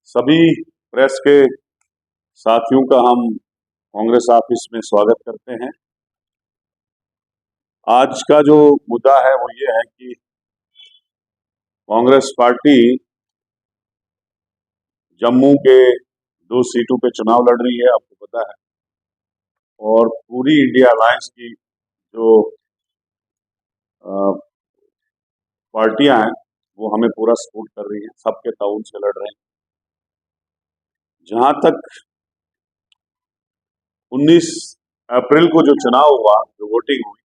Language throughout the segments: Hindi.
सभी प्रेस के साथियों का हम कांग्रेस ऑफिस में स्वागत करते हैं। आज का जो मुद्दा है वो ये है कि कांग्रेस पार्टी जम्मू के 2 सीटों पे चुनाव लड़ रही है, आपको पता है। और पूरी इंडिया अलायंस की जो पार्टियां हैं वो हमें पूरा सपोर्ट कर रही हैं, सबके ताउन से लड़ रहे हैं। जहां तक 19 अप्रैल को जो चुनाव हुआ, जो वोटिंग हुई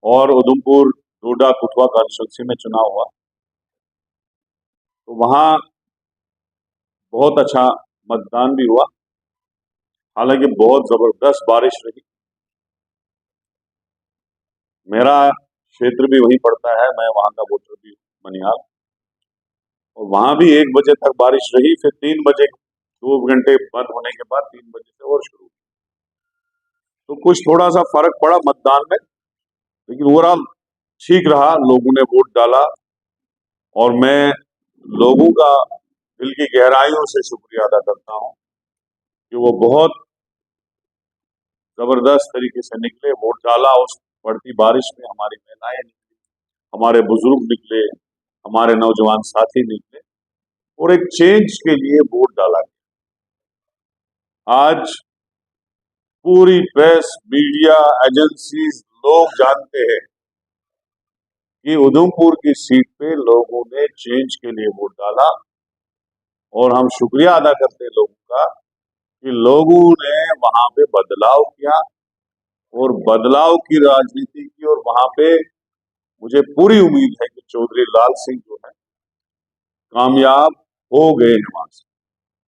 और उधमपुर डोडा कुथवा कॉन्स्टिट्यूंसी में चुनाव हुआ, तो वहां बहुत अच्छा मतदान भी हुआ। हालांकि बहुत जबरदस्त बारिश रही। मेरा क्षेत्र भी वही पड़ता है, मैं वहां का वोटर भी हूं, मनिहाल। और वहां भी 1 बजे तक बारिश रही, फिर 3 बजे 2 घंटे बंद होने के बाद 3 बजे से और शुरू। तो कुछ थोड़ा सा फर्क पड़ा मतदान में, लेकिन ओवरऑल ठीक रहा, लोगों ने वोट डाला। और मैं लोगों का दिल की गहराइयों से शुक्रिया अदा करता हूं कि वो बहुत जबरदस्त तरीके से निकले, वोट डाला। उस पड़ती बारिश में हमारी महिलाएं निकली, हमारे बुजुर्ग निकले, हमारे नौजवान साथी निकले और एक चेंज के लिए वोट डाला गया। आज पूरी प्रेस, मीडिया, एजेंसीज, लोग जानते हैं कि उधमपुर की सीट पे लोगों ने चेंज के लिए वोट डाला। और हम शुक्रिया अदा करते हैं लोगों का कि लोगों ने वहां पे बदलाव किया और बदलाव की राजनीति की। और वहां पे मुझे पूरी उम्मीद है कि चौधरी लाल सिंह जो है कामयाब हो गए हैं। वहां से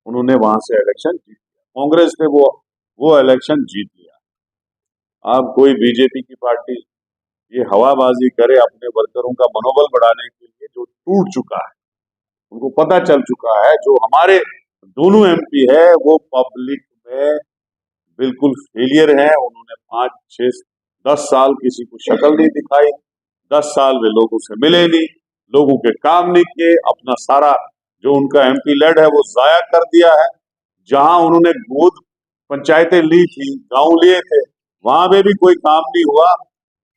उन्होंने वहां से इलेक्शन जीत लिया, कांग्रेस ने वो इलेक्शन जीत लिया। अब कोई बीजेपी की पार्टी ये हवाबाजी करे अपने वर्करों का मनोबल बढ़ाने के लिए, जो टूट चुका है, उनको पता चल चुका है। जो हमारे दोनों एमपी है वो पब्लिक में बिल्कुल फेलियर है। उन्होंने 5, 6, 10 साल किसी को शक्ल नहीं दिखाई, 10 साल वे लोगों से मिले नहीं, लोगों के काम नहीं किए, अपना सारा जो उनका एमपी लेड है वो जाया कर दिया है। जहां उन्होंने गोद पंचायतें ली थी, गांव लिए थे, वहां पे भी कोई काम नहीं हुआ।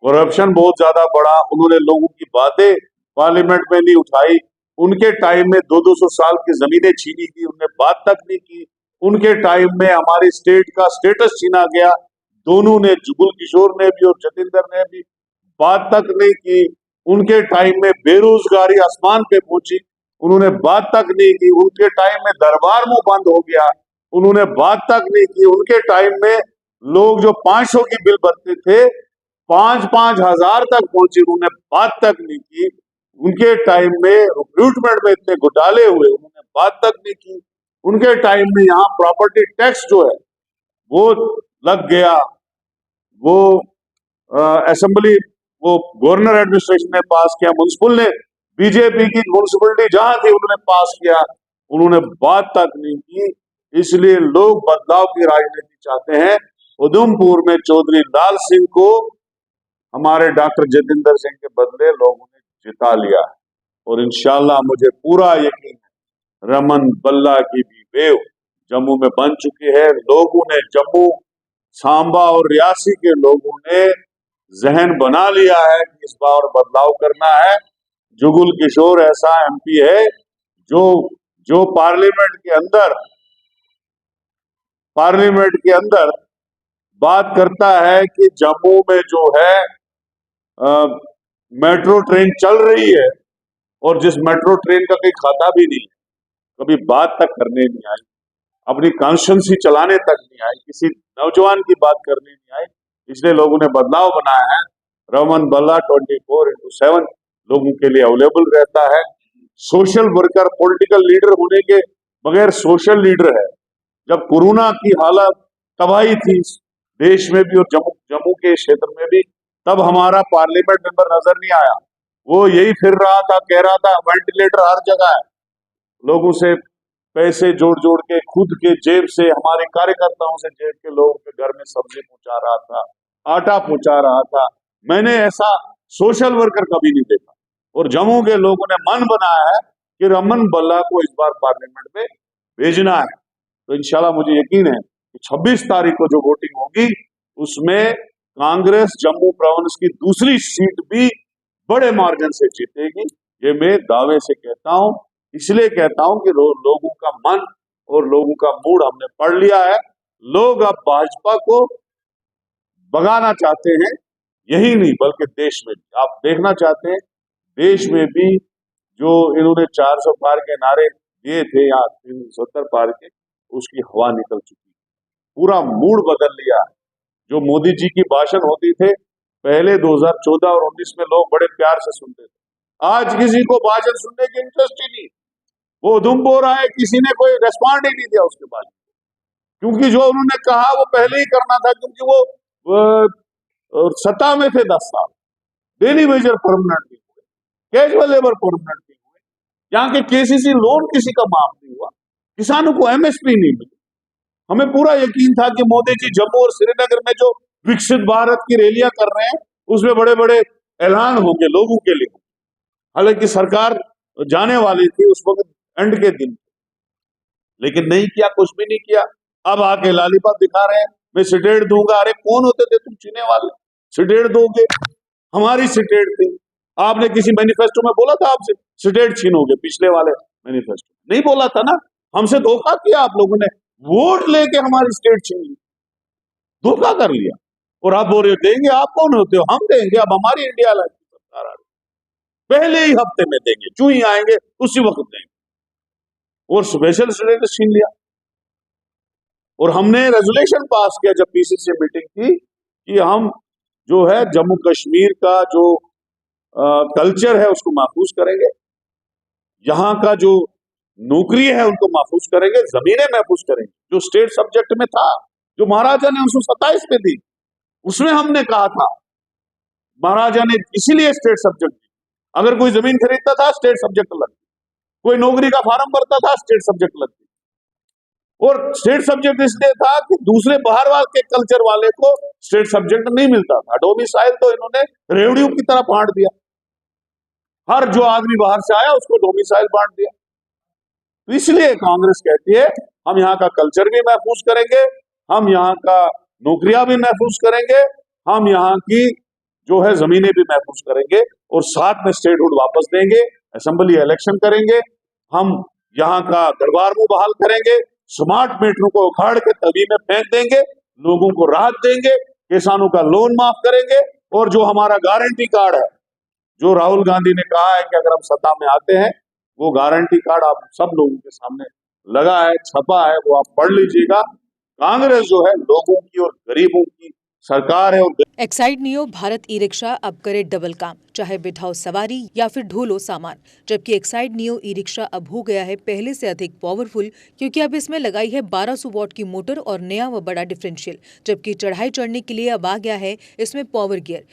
करप्शन बहुत ज्यादा बढ़ा। उन्होंने लोगों की बातें पार्लियामेंट में नहीं उठाई। उनके टाइम में 200-200 साल की जमीनें छीनी थी, उन्होंने बात तक नहीं की। उनके टाइम में हमारी स्टेट का स्टेटस छीना गया, दोनों ने, जुगल किशोर ने भी और जतिंदर ने भी बात तक नहीं की। उनके टाइम में बेरोजगारी आसमान पे पहुंची, उन्होंने बात तक नहीं की। उनके टाइम में दरबार मुंह बंद हो गया, उन्होंने बात तक नहीं की। उनके टाइम में लोग जो 500 की बिल भरते थे 5-5 हजार तक पहुंचे, उन्होंने बात तक नहीं की। उनके टाइम में रिक्रूटमेंट में इतने घोटाले हुए, उन्होंने बात तक नहीं की। उनके टाइम में यहाँ प्रॉपर्टी टैक्स जो है वो लग गया, वो असेंबली, वो गवर्नर एडमिनिस्ट्रेशन ने पास किया, म्युनिसिपल ने, बीजेपी की म्युनिसिपलिटी जहां थी उन्होंने पास किया, उन्होंने बात तक नहीं की। इसलिए लोग बदलाव की राजनीति चाहते हैं। उधमपुर में चौधरी लाल सिंह को हमारे डॉक्टर जतिंदर सिंह के बदले लोगों ने जिता लिया है। और इंशाल्लाह मुझे पूरा यकीन है रमन बल्ला की भी वेव जम्मू में बन चुकी है। लोगों ने, जम्मू, सांबा और रियासी के लोगों ने जहन बना लिया है कि इस बार बदलाव करना है। जुगल किशोर ऐसा एमपी है जो जो पार्लियामेंट के अंदर बात करता है कि जम्मू में जो है मेट्रो ट्रेन चल रही है, और जिस मेट्रो ट्रेन का कोई खाता भी नहीं है, कभी बात तक करने नहीं आई, अपनी कॉन्स्टिट्यूंसी चलाने तक नहीं आई, किसी नौजवान की बात करने नहीं आई। इसलिए लोगों ने बदलाव बनाया है। रमन बल्ला 24/7 लोगों के लिए अवेलेबल रहता है। सोशल वर्कर, पॉलिटिकल लीडर होने के बगैर सोशल लीडर है। जब कोरोना की हालत तबाही थी देश में भी और जम्मू के क्षेत्र में भी, तब हमारा पार्लियामेंट मेंबर नजर नहीं आया। वो यही फिर रहा था, कह रहा था वेंटिलेटर हर जगह है। लोगों से पैसे जोड़ जोड़ के, खुद के जेब से, हमारे कार्यकर्ताओं से जेब के लोगों के घर में सब्जी पहुंचा रहा था, आटा पहुंचा रहा था। मैंने ऐसा सोशल वर्कर कभी नहीं देखा। और जम्मू के लोगों ने मन बनाया है कि रमन बल्ला को इस बार पार्लियामेंट में भेजना है। तो इंशाल्लाह मुझे यकीन है कि 26 तारीख को जो वोटिंग होगी उसमें कांग्रेस जम्मू प्रोविंस की दूसरी सीट भी बड़े मार्जिन से जीतेगी। ये मैं दावे से कहता हूं, इसलिए कहता हूं कि लोगों का मन और लोगों का मूड हमने पढ़ लिया है। लोग अब भाजपा को भगाना चाहते हैं, यही नहीं बल्कि देश में भी आप देखना चाहते हैं, देश में भी जो इन्होंने 400 पार के नारे दिए थे या 370 पार के, उसकी हवा निकल चुकी, पूरा मूड बदल लिया है। जो मोदी जी की भाषण होती थे पहले 2014 और 19 में लोग बड़े प्यार से सुनते थे, आज किसी को भाषण सुनने की इंटरेस्ट ही नहीं। वो उधमपुर आए, किसी ने कोई रेस्पॉन्ड ही नहीं दिया उसके बाद, क्योंकि जो उन्होंने कहा वो पहले ही करना था, क्योंकि वो सत्ता में थे 10 साल, डेली वेजर परमानेंट नहीं हुए, कैजुअल लेबर परमानेंट नहीं हुए, यहाँ के केसीसी लोन किसी का माफ नहीं हुआ, किसानों को एमएसपी नहीं मिली। हमें पूरा यकीन था कि मोदी जी जम्मू और श्रीनगर में जो विकसित भारत की रैलियां कर रहे हैं उसमें बड़े बड़े ऐलान होंगे लोगों के लिए। हालांकि सरकार जाने वाली थी उस वक्त एंड के दिन, लेकिन नहीं किया, कुछ भी नहीं किया। अब आके लालीपाप दिखा रहे हैं, मैं सिटेट दूंगा। अरे कौन होते थे तुम चुने वाले, सिटेट दोगे? हमारी सिटेट थी। आपने किसी मैनिफेस्टो में बोला था आपसे सिटेट छीनोगे? पिछले वाले मैनिफेस्टो नहीं बोला था ना। हमसे धोखा किया आप लोगों ने, वोट लेके हमारी स्टेट छीन ली, धोखा कर लिया। और आप बोल रहे हो देंगे, आप कौन होते हो? हम देंगे। अब हमारी इंडिया लाइफ की सरकार आ रही, पहले ही हफ्ते में देंगे, चू ही आएंगे उसी वक्त देंगे। और स्पेशल स्टेटस छीन लिया। और हमने रेजोल्यूशन पास किया जब पीसीसी मीटिंग थी कि हम जो है जम्मू कश्मीर का जो कल्चर है उसको महफूज करेंगे, यहाँ का जो नौकरी है उनको महफूज करेंगे, जमीनें महफूज करेंगे। जो स्टेट सब्जेक्ट में था, जो महाराजा ने 1927 में दी, उसमें हमने कहा था, महाराजा ने इसीलिए स्टेट सब्जेक्ट दी। अगर कोई जमीन खरीदता था स्टेट सब्जेक्ट लगती, कोई नौकरी का फार्म भरता था स्टेट सब्जेक्ट लगती। और स्टेट सब्जेक्ट इसलिए था कि दूसरे बाहर वाले के कल्चर वाले को स्टेट सब्जेक्ट नहीं मिलता था। डोमिसाइल तो इन्होंने रेवड़ियों की तरह बांट दिया, हर जो आदमी बाहर से आया उसको डोमिसाइल बांट दिया। तो इसलिए कांग्रेस कहती है हम यहाँ का कल्चर भी महफूज करेंगे, हम यहाँ का नौकरियां भी महफूज करेंगे, हम यहाँ की जो है जमीनें भी महफूज करेंगे, और साथ में स्टेटहुड वापस देंगे, असेंबली इलेक्शन करेंगे, हम यहाँ का दरबार मुंह बहाल करेंगे, स्मार्ट मीटरों को उखाड़ के तवी में फेंक देंगे, लोगों को राहत देंगे, किसानों का लोन माफ करेंगे। और जो हमारा गारंटी कार्ड है, जो राहुल गांधी ने कहा है कि अगर हम सत्ता में आते हैं, वो गारंटी कार्ड आप सब लोगों के सामने लगा है, छपा है, वो आप पढ़ लीजिएगा। कांग्रेस जो है लोगों की और गरीबों की सरकार है। और Exide neo Bharat e rickshaw अब करे डबल काम, चाहे बिठाओ सवारी या फिर ढोलो सामान। जबकि एक्साइड नियो ई रिक्शा अब हो गया है पहले से अधिक पावरफुल, क्योंकि अब इसमें लगाई है 1200 वॉट की मोटर और नया व बड़ा डिफरेंशियल। जबकि चढ़ाई चढ़ने के लिए अब आ गया है इसमें power gear.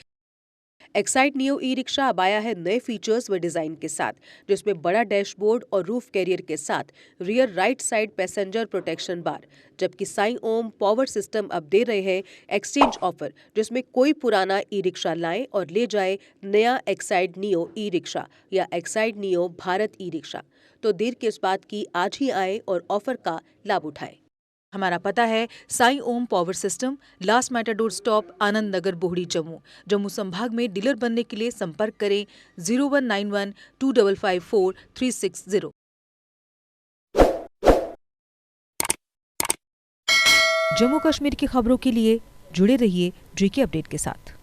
Exide neo e rickshaw अब आया है नए फीचर्स व डिजाइन के साथ, जिसमें बड़ा डैशबोर्ड और रूफ कैरियर के साथ rear right side passenger protection bar. जबकि साई ओम पावर सिस्टम अब दे रहे हैं एक्सचेंज ऑफर, जिसमें कोई पुराना ई रिक्शा लाए और ले जाए नया एक्साइड नियो ई रिक्शा या Exide neo Bharat e rickshaw. तो देर किस बात की, आज ही आए और ऑफर का लाभ उठाए। हमारा पता है Sai Om power system, last matador stop, Anand Nagar, Bohri, Jammu. Jammu संभाग में डीलर बनने के लिए संपर्क करें 0191 2554 360। जम्मू कश्मीर की खबरों के लिए जुड़े रहिए GK अपडेट के साथ।